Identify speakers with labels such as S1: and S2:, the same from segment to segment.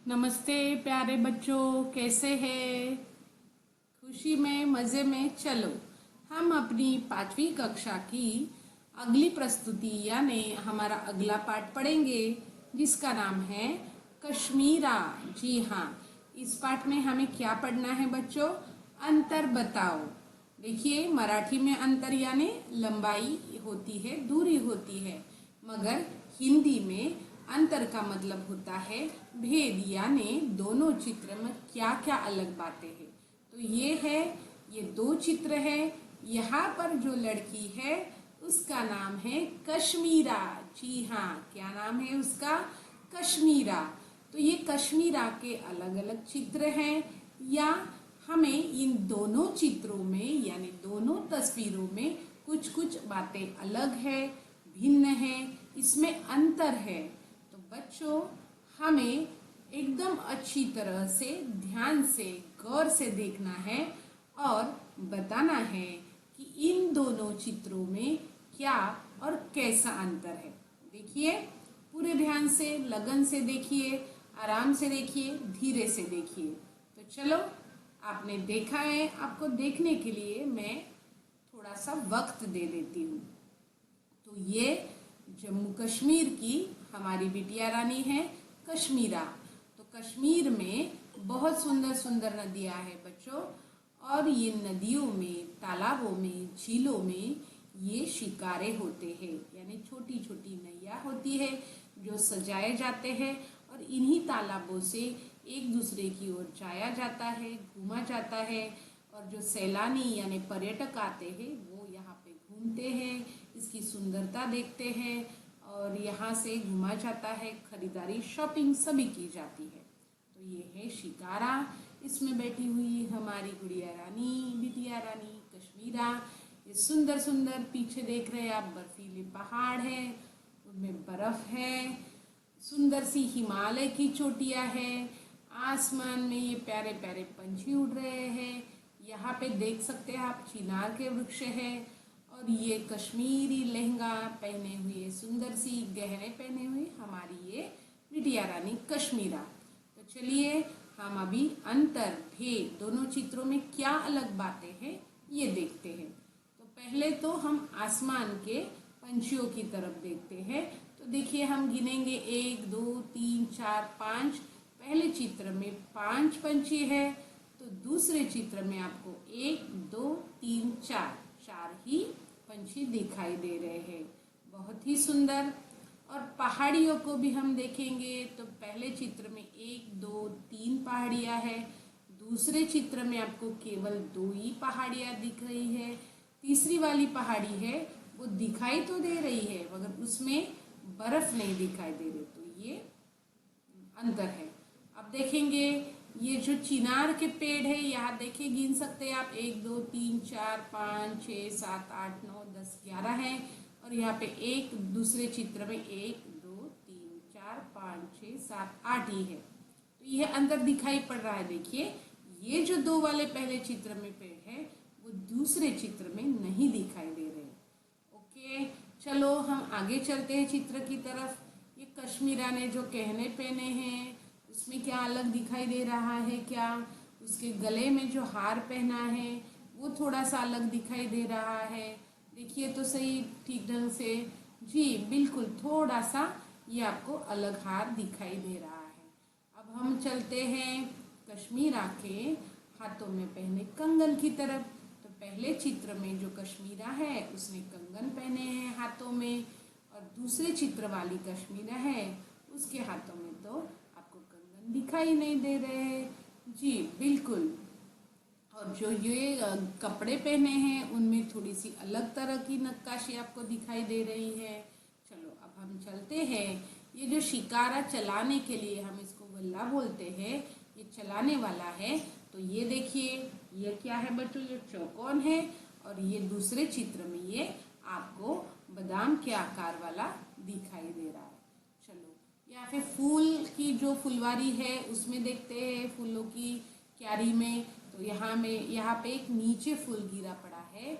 S1: नमस्ते प्यारे बच्चों, कैसे हैं? खुशी में मज़े में। चलो हम अपनी 5वीं कक्षा की अगली प्रस्तुति यानी हमारा अगला पाठ पढ़ेंगे, जिसका नाम है कश्मीरा। जी हाँ, इस पाठ में हमें क्या पढ़ना है बच्चों? अंतर बताओ। देखिए, मराठी में अंतर यानी लंबाई होती है, दूरी होती है, मगर हिंदी में अंतर का मतलब होता है भेद, यानी दोनों चित्र में क्या क्या अलग बातें हैं। तो ये दो चित्र है। यहाँ पर जो लड़की है उसका नाम है कश्मीरा। जी हाँ, क्या नाम है उसका? कश्मीरा। तो ये कश्मीरा के अलग अलग चित्र हैं, या हमें इन दोनों चित्रों में यानी दोनों तस्वीरों में कुछ कुछ बातें अलग है, भिन्न है, इसमें अंतर है। तो बच्चों, हमें एकदम अच्छी तरह से, ध्यान से, गौर से देखना है और बताना है कि इन दोनों चित्रों में क्या और कैसा अंतर है। देखिए, पूरे ध्यान से, लगन से देखिए, आराम से देखिए, धीरे से देखिए। तो चलो, आपने देखा है, आपको देखने के लिए मैं थोड़ा सा वक्त दे देती हूँ। तो ये जम्मू कश्मीर की हमारी बिटिया रानी है कश्मीरा। तो कश्मीर में बहुत सुंदर सुंदर नदियाँ हैं बच्चों, और ये नदियों में, तालाबों में, झीलों में ये शिकारे होते हैं, यानी छोटी छोटी नैया होती है जो सजाए जाते हैं, और इन्हीं तालाबों से एक दूसरे की ओर जाया जाता है, घूमा जाता है, और जो सैलानी यानी पर्यटक आते हैं वो यहाँ पे घूमते हैं, इसकी सुंदरता देखते हैं, और यहाँ से घूमा जाता है, खरीदारी, शॉपिंग सभी की जाती है। तो ये है शिकारा। इसमें बैठी हुई हमारी गुड़िया रानी, बिटिया रानी कश्मीरा। ये सुंदर सुंदर, पीछे देख रहे हैं आप, बर्फीले पहाड़ है, उनमें बर्फ है, सुंदर सी हिमालय की चोटियाँ है, आसमान में ये प्यारे प्यारे पंछी उड़ रहे हैं। यहाँ पे देख सकते हैं आप, चिनार के वृक्ष है, और ये कश्मीरी लहंगा पहने हुए, सुंदर सी गहने पहने हुए हमारी ये बिटिया रानी कश्मीरा। तो चलिए, हम अभी अंतर, भेद, दोनों चित्रों में क्या अलग बातें हैं ये देखते हैं। तो पहले तो हम आसमान के पंछियों की तरफ देखते हैं। तो देखिए, हम गिनेंगे 1 2 3 4 5। पहले चित्र में 5 पंछी है, तो दूसरे चित्र में आपको 1 2 3 4 4 ही पंछी दिखाई दे रहे हैं। बहुत ही सुंदर। और पहाड़ियों को भी हम देखेंगे तो पहले चित्र में 1 2 3 पहाड़ियाँ है, दूसरे चित्र में आपको केवल 2 ही पहाड़ियाँ दिख रही है, तीसरी वाली पहाड़ी है वो दिखाई तो दे रही है मगर उसमें बर्फ नहीं दिखाई दे रही। तो ये अंतर है। अब देखेंगे, ये जो चिनार के पेड़ है, यहाँ देखिए, गिन सकते हैं आप, 1 2 3 4 5 6 7 8 9 10 11 है, और यहाँ पे एक दूसरे चित्र में 1 2 3 4 5 6 7 8 ही है। तो यह अंतर दिखाई पड़ रहा है। देखिए, ये जो 2 वाले पहले चित्र में पेड़ है वो दूसरे चित्र में नहीं दिखाई दे रहे। ओके, चलो हम आगे चलते हैं चित्र की तरफ। ये कश्मीरा ने जो गहने पहने हैं उसमें क्या अलग दिखाई दे रहा है? क्या उसके गले में जो हार पहना है वो थोड़ा सा अलग दिखाई दे रहा है? देखिए तो सही, ठीक ढंग से। जी बिल्कुल, थोड़ा सा ये आपको अलग हार दिखाई दे रहा है। अब हम चलते हैं कश्मीरा के हाथों में पहने कंगन की तरफ। तो पहले चित्र में जो कश्मीरा है उसने कंगन पहने हैं हाथों में, और दूसरे चित्र वाली कश्मीरा है उसके हाथों में तो आपको कंगन दिखाई नहीं दे रहे हैं। जी बिल्कुल। और जो ये कपड़े पहने हैं उनमें थोड़ी सी अलग तरह की नक्काशी आपको दिखाई दे रही है। चलो अब हम चलते हैं। ये जो शिकारा चलाने के लिए, हम इसको गल्ला बोलते हैं, ये चलाने वाला है। तो ये देखिए, ये क्या है बच्चों? ये चौकोन है, और ये दूसरे चित्र में ये आपको बादाम के आकार वाला दिखाई दे रहा है। चलो, यहाँ पे फूल की जो फुलवारी है उसमें देखते हैं, फूलों की क्यारी में। तो यहाँ पे एक नीचे फूल गिरा पड़ा है,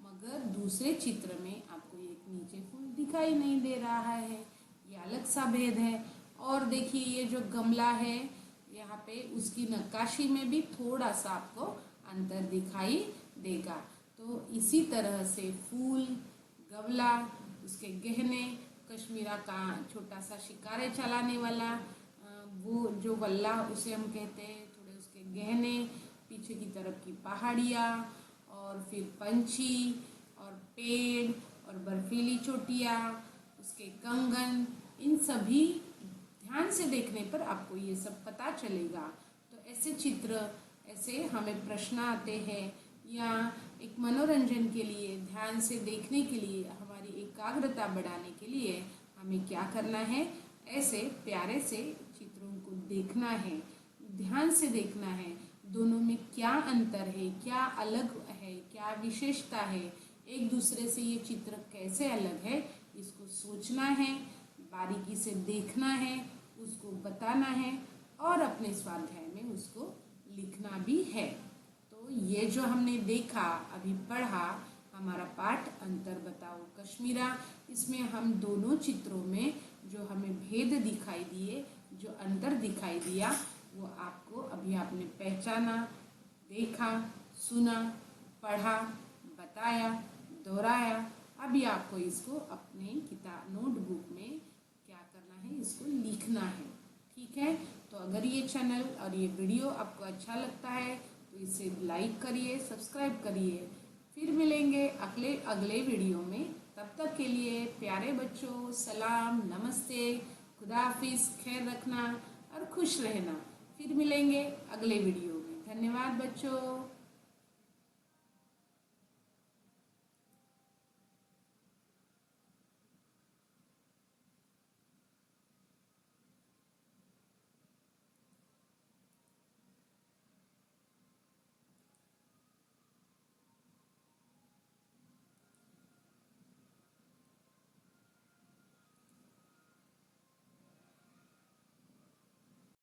S1: मगर दूसरे चित्र में आपको एक नीचे फूल दिखाई नहीं दे रहा है। ये अलग सा भेद है। और देखिए, ये जो गमला है यहाँ पे उसकी नक्काशी में भी थोड़ा सा आपको अंतर दिखाई देगा। तो इसी तरह से फूल, गवला, उसके गहने, कश्मीरा का छोटा सा शिकारे चलाने वाला वो जो वल्ला उसे हम कहते हैं, थोड़े उसके गहने, पीछे की तरफ की पहाड़ियाँ और फिर पंछी और पेड़ और बर्फीली चोटियाँ, उसके कंगन, इन सभी ध्यान से देखने पर आपको ये सब पता चलेगा। तो ऐसे चित्र, ऐसे हमें प्रश्न आते हैं या एक मनोरंजन के लिए, ध्यान से देखने के लिए, हमारी एकाग्रता बढ़ाने के लिए हमें क्या करना है, ऐसे प्यारे से चित्रों को देखना है, ध्यान से देखना है। दोनों में क्या अंतर है, क्या अलग है, क्या विशेषता है, एक दूसरे से ये चित्र कैसे अलग है, इसको सोचना है, बारीकी से देखना है, उसको बताना है और अपने स्वाध्याय में उसको लिखना भी है। तो ये जो हमने देखा, अभी पढ़ा, हमारा पाठ अंतर बताओ कश्मीरा, इसमें हम दोनों चित्रों में जो हमें भेद दिखाई दिए, जो अंतर दिखाई दिया, वो आपको अभी आपने पहचाना, देखा, सुना, पढ़ा, बताया, दोहराया। अभी आपको इसको अपने किताब नोटबुक में क्या करना है, इसको लिखना है। ठीक है, तो अगर ये चैनल और ये वीडियो आपको अच्छा लगता है तो इसे लाइक करिए, सब्सक्राइब करिए। फिर मिलेंगे अगले वीडियो में। तब तक के लिए प्यारे बच्चों, सलाम, नमस्ते, खुदा हाफिज, खैर रखना और खुश रहना। फिर मिलेंगे अगले वीडियो में। धन्यवाद बच्चों।